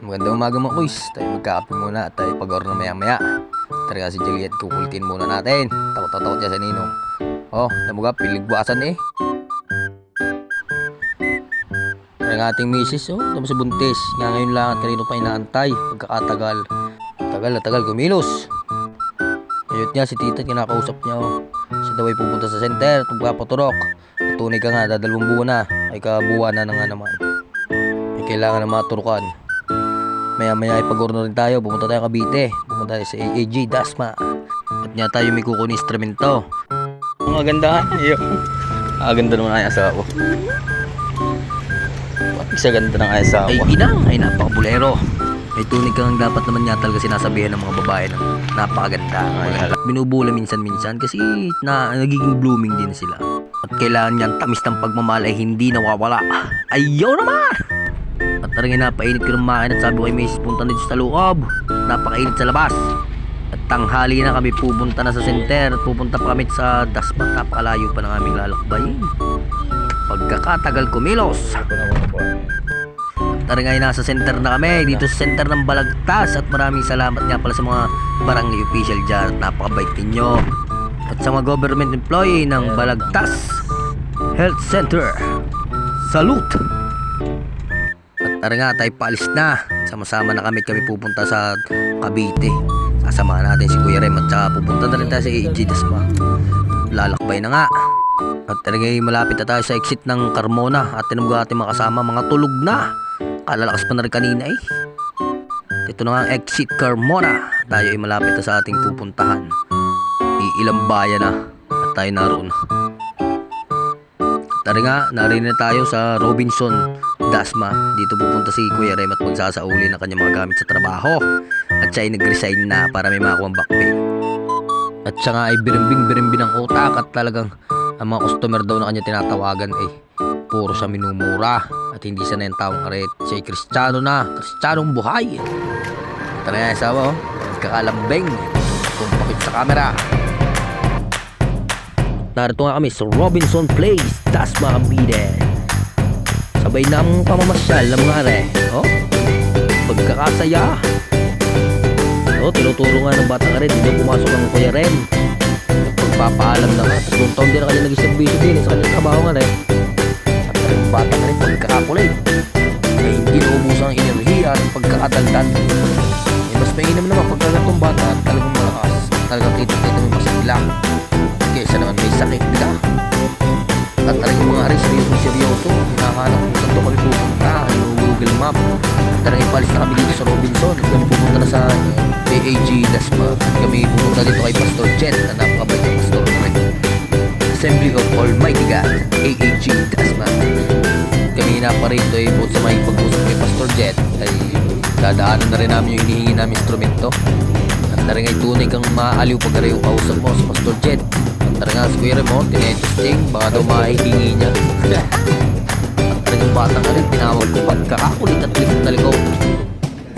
Magandang umaga mga kuys. Tayo magkakape muna at tayo pag-order na maya-maya. Tara si Juliet, kukulitin muna natin. Takot-takot siya sa ninong. Oh, namuga, piligwasan eh. Tara ng ating misis, oh, tapos sa buntis. Nga ngayon lang at kanino pa inaantay. Pagkakatagal. Tagal kumilos. Ayot niya si tita, kinakausap niya, oh. Siya daw ay pupunta sa center at magpapaturok. Tunay ka nga, dadalawang buwan na. Ay kabuwan na nga naman. Ay kailangan na maturukan. Maya-maya ay pag-order rin tayo. Pumunta tayo Cavite. Pumunta tayo sa AAG Dasma. At niya tayo may kukunin instrumento. Ang ganda nga. Ganda naman ang asawa ko. Isa ganda ng asawa. Ay inang, ay napakabulero. May tunig kang dapat naman niya talaga sinasabihan ng mga babae ng napakaganda. Binubula minsan-minsan kasi nagiging blooming din sila. At kailangan niyan tamis ng pagmamahal ay hindi nawawala. Ayaw naman! At tarangin napainit ko ng makina at sabi ko kay Mace, punta na dito sa loob. Napakainit sa labas. At tanghali na kami pupunta na sa center. At pupunta pa kami sa Dasma. Napakalayo pa ng aming lalakbayin. Pagkakatagal kumilos. Tarangay nasa center na kami. Dito sa center ng Balagtas. At maraming salamat nga pala sa mga barangay official dyan. At napakabait ninyo. At sa mga government employee ng Balagtas Health Center, salute! At tara nga, tayo paalis na. Sama-sama na kami pupunta sa Cavite. Sasamahan natin si Kuya Rem at saka pupunta na rin tayo sa AAG Dasma. Lalakbay na nga. At tara nga, malapit na tayo sa exit ng Carmona. At tinamga ating mga kasama, mga tulog na. Kalalakas pa na rin kanina eh. Ito na nga ang exit Carmona. Tayo ay malapit na sa ating pupuntahan. Ilang bayan na at tayo naroon. Tara nga, narinig na tayo sa Robinson Dasma. Dito pupunta si Kuya Rem at magsasauli ng kanyang mga gamit sa trabaho. At siya ay nag-resign na para may makuha ang back pay. At siya nga ay birimbing ang utak at talagang ang mga customer daw na kanya tinatawagan ay puro siya minumura. At hindi siya na yung taong aret. Siya ay Kristiyano na. Kristyanong buhay. Tara nga asawa, oh. Kakalambing. Tumpakit sa camera. Narito nga kami sa Robinson Place, Dasma, Cavite. Sabay na ang pamamasyal ng mga are. Oh, pagkakasaya. Oh, tinuturo nga ng bata ka rin. Hindi pumasok ang Kuya Rem. Pagpapaalam na nga. Tatlong taon din na kanya nag-servisyo din sa kanyang trabaho nga rin. At rin bata ka rin pagkakakulay. Ay hindi naubusan ang enerhiya at pagkakadagdan. Mas mainam naman pagkagatong bata at talagang malakas. Talagang kita-kita mo masigla. Kesa naman may sakit nila. At talagang mga aris seryoso. Hinahanap kung saan ito kami pupunta. Google Map. At talagang ipalis na kami dito sa Robinson. At kami pupunta na sa AAG Dasma. At kami pupunta dito kay Pastor Jet na napakabait ng pastor namin. Assembly of Almighty God, AAG Dasma. Kami naparito ay buot sa may pag-usap kay Pastor Jet ay dadaanan na rin namin yung hinihingi namin instrumento. At talagang ay tunay kang maaaliw pag yung kausap mo sa Pastor Jet. Tara nga si Kuya Rem, tinetesting, baka daw mahihingi niya. At talagang batang ka rin, tinawag ko pagkakakulit at likod na ligaw.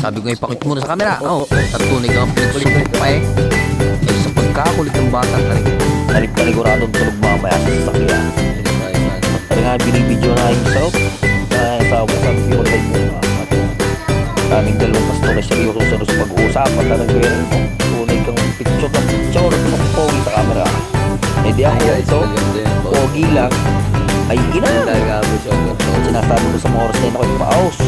Sabi ko ipakit muna sa camera. At tunay kang pinagsulit pa eh. Ay sa pagkakakulit ng batang ka rin. Naligurado tulog mamaya sa sasakyan. At tara nga binibidyo na yung self. Sabi ko magay muna. At kaming dalawang pastor na seryoso sa pag-uusap. At talagang Kuya Rem, tunay kang picture at pogi sa camera. Hindi ako ito, pogi lang. Ay ina! Sinasabi ko sa mga oras na yun ako ipaos.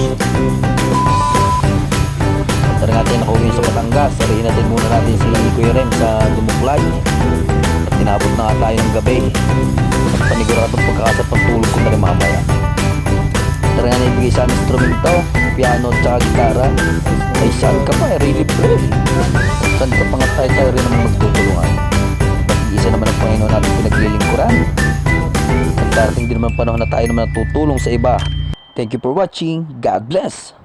Tara natin nakauwi sa Batangas. Sarihin natin muna natin si Kuya Rem sa Dumuklay. At tinabot na nga tayo ng gabi. At paniguradong pagkakasap ng tulog ko na rin mamaya. Tara nga naibigay sa instrumento, piano at saka gitara. Ay saan ka pa? Really pre. Saan ka pa nga tayo rin naman magtutulungan. Isa naman ang Panginoon natin pinaglilingkuran. At darating din naman panahon na tayo naman natutulong sa iba. Thank you for watching. God bless.